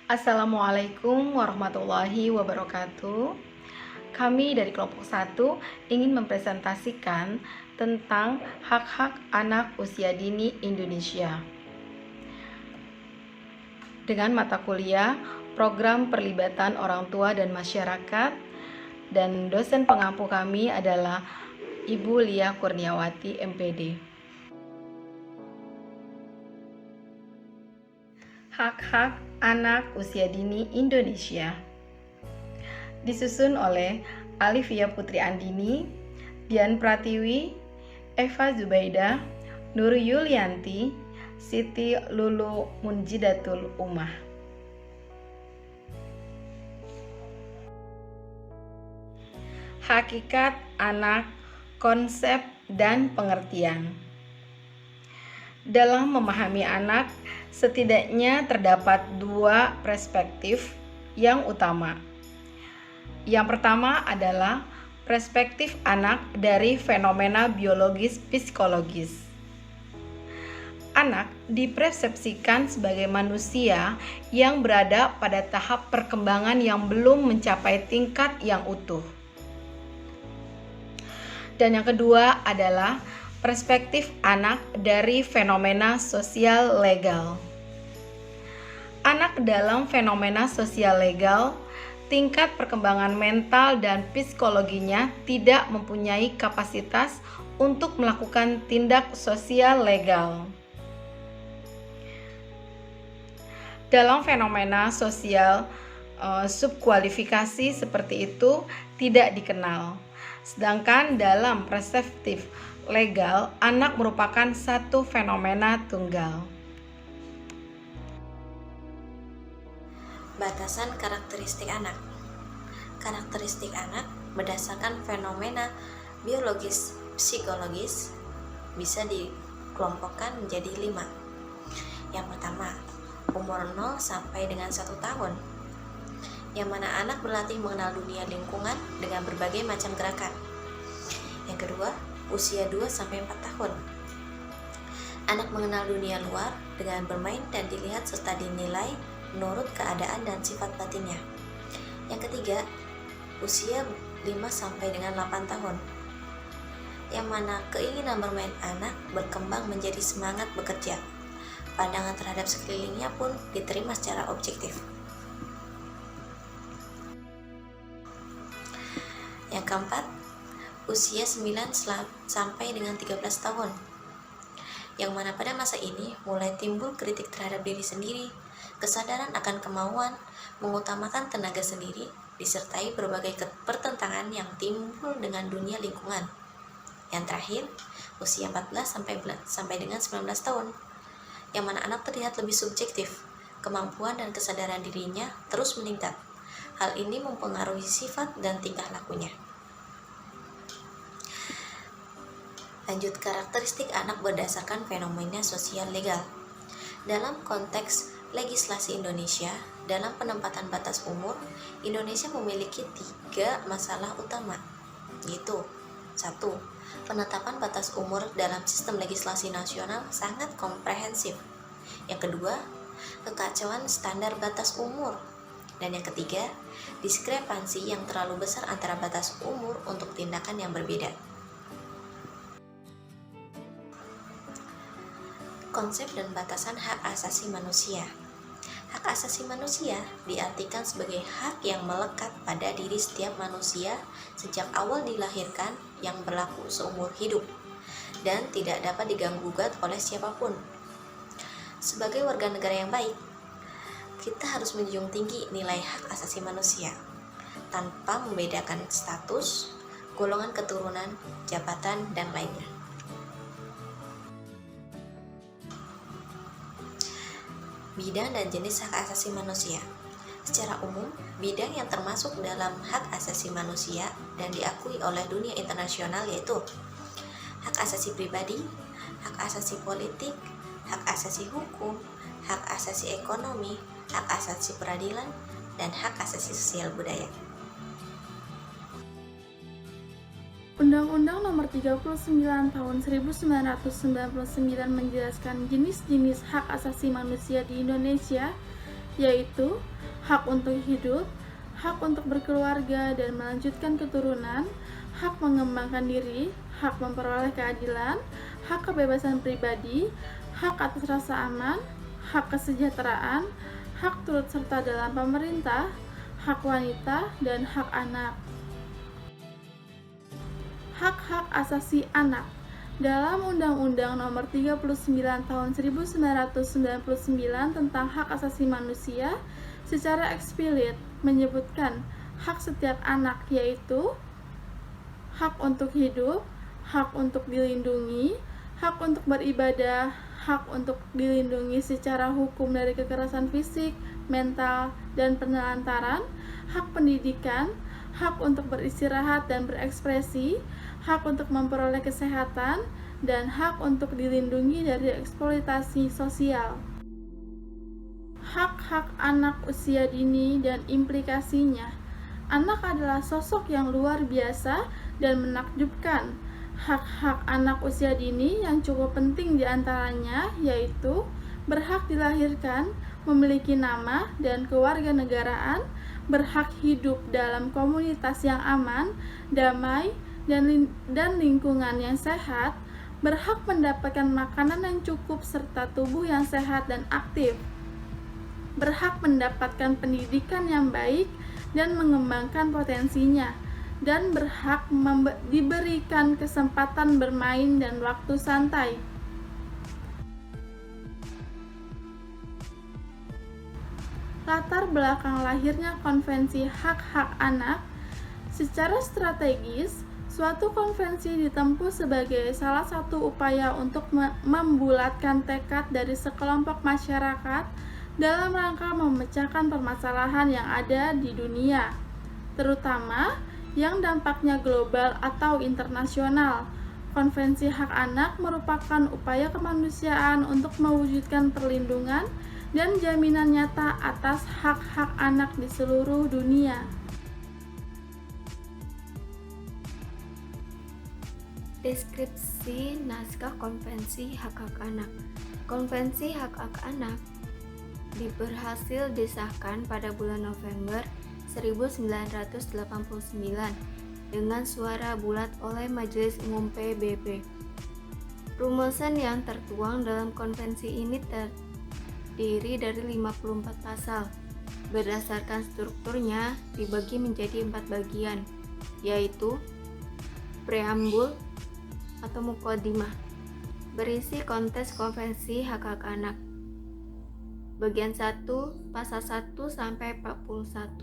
Assalamualaikum warahmatullahi wabarakatuh. Kami dari kelompok 1 ingin mempresentasikan tentang hak-hak anak usia dini Indonesia. Dengan mata kuliah Program Perlibatan Orang Tua dan Masyarakat, dan dosen pengampu kami adalah Ibu Lia Kurniawati, MPD. Hak-hak anak usia dini Indonesia disusun oleh Alivia Putri Andini, Dian Pratiwi, Eva Zubaida, Nur Yulianti, Siti Lulu Munjidatul Ummah. Hakikat anak, konsep dan pengertian. Dalam memahami anak, setidaknya terdapat dua perspektif yang utama. Yang pertama adalah perspektif anak dari fenomena biologis psikologis. Anak dipersepsikan sebagai manusia yang berada pada tahap perkembangan yang belum mencapai tingkat yang utuh. Dan yang kedua adalah perspektif anak dari fenomena sosial legal. Anak dalam fenomena sosial legal, tingkat perkembangan mental dan psikologinya tidak mempunyai kapasitas untuk melakukan tindak sosial legal. Dalam fenomena sosial, subkualifikasi seperti itu tidak dikenal. Sedangkan dalam perspektif legal, anak merupakan satu fenomena tunggal. Batasan karakteristik anak. Karakteristik anak berdasarkan fenomena biologis psikologis bisa dikelompokkan menjadi 5. Yang pertama, umur 0 sampai dengan 1 tahun, yang mana anak berlatih mengenal dunia lingkungan dengan berbagai macam gerakan. Yang kedua, usia 2-4 tahun. Anak mengenal dunia luar dengan bermain dan dilihat serta dinilai menurut keadaan dan sifat batinnya. Yang ketiga, usia 5-8 tahun. Yang mana keinginan bermain anak berkembang menjadi semangat bekerja. Pandangan terhadap sekelilingnya pun diterima secara objektif. Yang keempat, usia 9-13 tahun, yang mana pada masa ini mulai timbul kritik terhadap diri sendiri, kesadaran akan kemauan, mengutamakan tenaga sendiri, disertai berbagai pertentangan yang timbul dengan dunia lingkungan. Yang terakhir, usia 14-19 tahun, yang mana anak terlihat lebih subjektif, kemampuan dan kesadaran dirinya terus meningkat. Hal ini mempengaruhi sifat dan tingkah lakunya. Lanjut, karakteristik anak berdasarkan fenomena sosial legal. Dalam konteks legislasi Indonesia, dalam penempatan batas umur, Indonesia memiliki 3 masalah utama, yaitu 1. Penetapan batas umur dalam sistem legislasi nasional sangat komprehensif. Yang kedua, kekacauan standar batas umur. Dan yang ketiga, diskrepansi yang terlalu besar antara batas umur untuk tindakan yang berbeda. Konsep dan batasan hak asasi manusia. Hak asasi manusia diartikan sebagai hak yang melekat pada diri setiap manusia sejak awal dilahirkan yang berlaku seumur hidup dan tidak dapat diganggu-gugat oleh siapapun. Sebagai warga negara yang baik, kita harus menjunjung tinggi nilai hak asasi manusia tanpa membedakan status, golongan keturunan, jabatan, dan lainnya. Bidang dan jenis hak asasi manusia. Secara umum, bidang yang termasuk dalam hak asasi manusia dan diakui oleh dunia internasional yaitu hak asasi pribadi, hak asasi politik, hak asasi hukum, hak asasi ekonomi, hak asasi peradilan, dan hak asasi sosial budaya. Undang-Undang Nomor 39 Tahun 1999 menjelaskan jenis-jenis hak asasi manusia di Indonesia, yaitu hak untuk hidup, hak untuk berkeluarga dan melanjutkan keturunan, hak mengembangkan diri, hak memperoleh keadilan, hak kebebasan pribadi, hak atas rasa aman, hak kesejahteraan, hak turut serta dalam pemerintah, hak wanita, dan hak anak. Hak-hak asasi anak dalam Undang-Undang Nomor 39 Tahun 1999 tentang Hak Asasi Manusia secara eksplisit menyebutkan hak setiap anak, yaitu hak untuk hidup, hak untuk dilindungi, hak untuk beribadah, hak untuk dilindungi secara hukum dari kekerasan fisik, mental, dan penelantaran, hak pendidikan, hak untuk beristirahat dan berekspresi, hak untuk memperoleh kesehatan, dan hak untuk dilindungi dari eksploitasi sosial. Hak-hak anak usia dini dan implikasinya. Anak adalah sosok yang luar biasa dan menakjubkan. Hak-hak anak usia dini yang cukup penting diantaranya yaitu berhak dilahirkan, memiliki nama dan kewarganegaraan, berhak hidup dalam komunitas yang aman, damai, dan lingkungan yang sehat, berhak mendapatkan makanan yang cukup serta tubuh yang sehat dan aktif, berhak mendapatkan pendidikan yang baik dan mengembangkan potensinya, dan berhak diberikan kesempatan bermain dan waktu santai. Latar belakang lahirnya Konvensi Hak-Hak Anak. Secara strategis, suatu konvensi ditempuh sebagai salah satu upaya untuk membulatkan tekad dari sekelompok masyarakat dalam rangka memecahkan permasalahan yang ada di dunia, terutama yang dampaknya global atau internasional. Konvensi Hak Anak merupakan upaya kemanusiaan untuk mewujudkan perlindungan dan jaminan nyata atas hak-hak anak di seluruh dunia. Deskripsi naskah Konvensi Hak-Hak Anak. Konvensi Hak-Hak Anak berhasil disahkan pada bulan November 1989 dengan suara bulat oleh Majelis Umum PBB. Rumusan yang tertuang dalam konvensi ini terdiri dari 54 pasal. Berdasarkan strukturnya dibagi menjadi 4 bagian, yaitu preambul atau mukodimah, berisi konteks konvensi hak-hak anak. Bagian 1, pasal 1 sampai 41,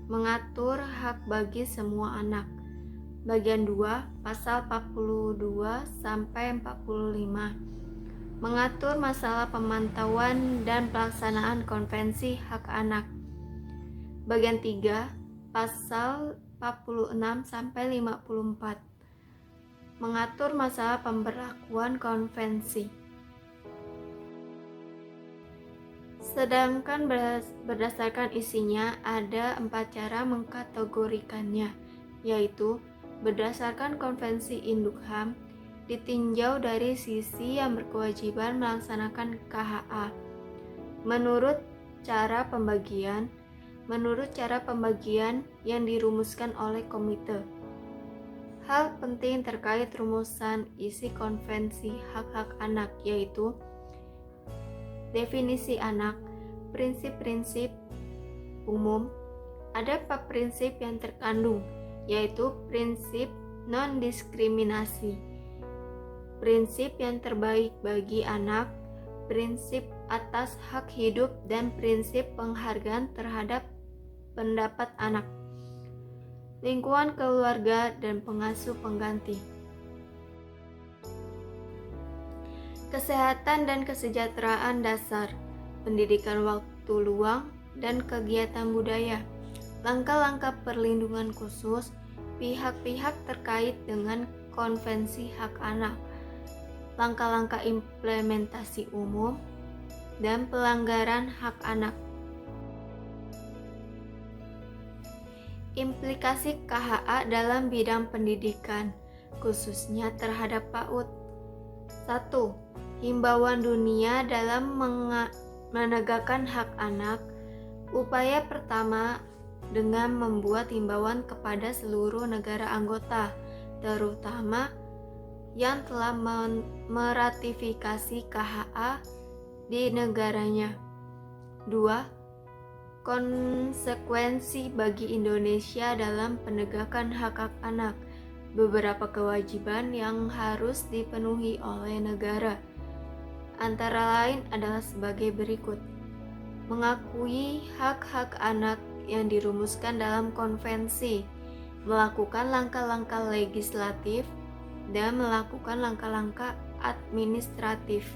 mengatur hak bagi semua anak. Bagian 2, pasal 42 sampai 45, mengatur masalah pemantauan dan pelaksanaan konvensi hak anak. Bagian 3, pasal 46 sampai 54, mengatur masalah pemberlakuan konvensi. Sedangkan berdasarkan isinya ada 4 cara mengkategorikannya, yaitu berdasarkan konvensi induk HAM, ditinjau dari sisi yang berkewajiban melaksanakan KHA. Menurut cara pembagian yang dirumuskan oleh komite. Hal penting terkait rumusan isi konvensi hak-hak anak yaitu definisi anak, prinsip-prinsip umum. Ada 4 prinsip yang terkandung, yaitu prinsip non-diskriminasi, prinsip yang terbaik bagi anak, prinsip atas hak hidup, dan prinsip penghargaan terhadap pendapat anak, lingkungan keluarga, dan pengasuh pengganti. Kesehatan dan kesejahteraan dasar, pendidikan waktu luang, dan kegiatan budaya. Langkah-langkah perlindungan khusus pihak-pihak terkait dengan konvensi hak anak, langkah-langkah implementasi umum, dan pelanggaran hak anak. Implikasi KHA dalam bidang pendidikan, khususnya terhadap PAUD. 1. Himbauan dunia dalam Menegakkan hak anak. Upaya pertama dengan membuat himbauan kepada seluruh negara anggota, terutama yang telah meratifikasi KHA di negaranya. 2. Konsekuensi bagi Indonesia dalam penegakan hak-hak anak. Beberapa kewajiban yang harus dipenuhi oleh negara, antara lain adalah sebagai berikut: mengakui hak-hak anak yang dirumuskan dalam konvensi, melakukan langkah-langkah legislatif, dan melakukan langkah-langkah administratif.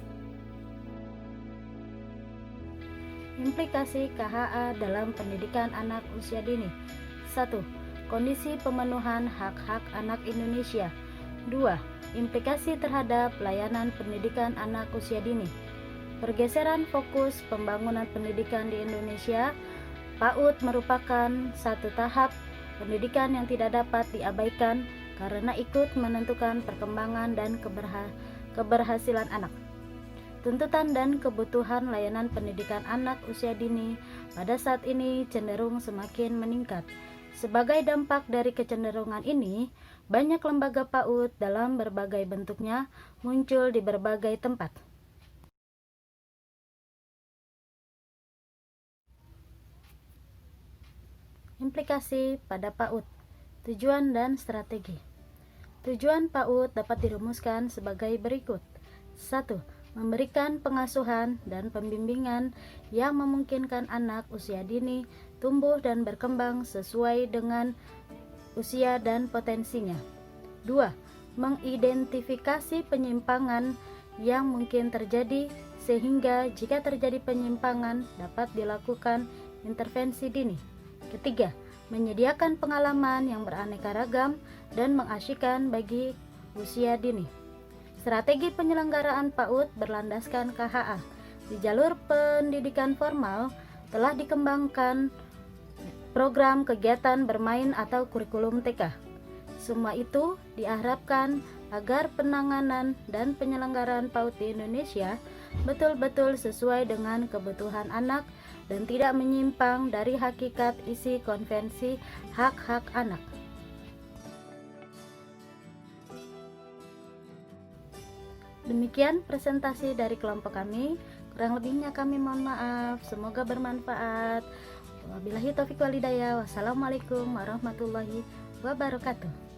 Implikasi KHA dalam pendidikan anak usia dini. 1. Kondisi pemenuhan hak-hak anak Indonesia. 2. Implikasi terhadap layanan pendidikan anak usia dini. Pergeseran fokus pembangunan pendidikan di Indonesia. PAUD merupakan satu tahap pendidikan yang tidak dapat diabaikan karena ikut menentukan perkembangan dan keberhasilan anak. Tuntutan dan kebutuhan layanan pendidikan anak usia dini pada saat ini cenderung semakin meningkat. Sebagai dampak dari kecenderungan ini, banyak lembaga PAUD dalam berbagai bentuknya muncul di berbagai tempat. Implikasi pada PAUD. Tujuan dan strategi. Tujuan PAUD dapat dirumuskan sebagai berikut. 1. Memberikan pengasuhan dan pembimbingan yang memungkinkan anak usia dini tumbuh dan berkembang sesuai dengan usia dan potensinya. 2. Mengidentifikasi penyimpangan yang mungkin terjadi sehingga jika terjadi penyimpangan dapat dilakukan intervensi dini. Ketiga, menyediakan pengalaman yang beraneka ragam dan mengasyikkan bagi usia dini. Strategi penyelenggaraan PAUD berlandaskan KHA. Di jalur pendidikan formal telah dikembangkan program kegiatan bermain atau kurikulum TK. Semua itu diharapkan agar penanganan dan penyelenggaraan PAUD di Indonesia betul-betul sesuai dengan kebutuhan anak dan tidak menyimpang dari hakikat isi konvensi hak-hak anak. Demikian presentasi dari kelompok kami. Kurang lebihnya kami mohon maaf. Semoga bermanfaat. Wabillahi taufiq wal hidayah. Wassalamualaikum warahmatullahi wabarakatuh.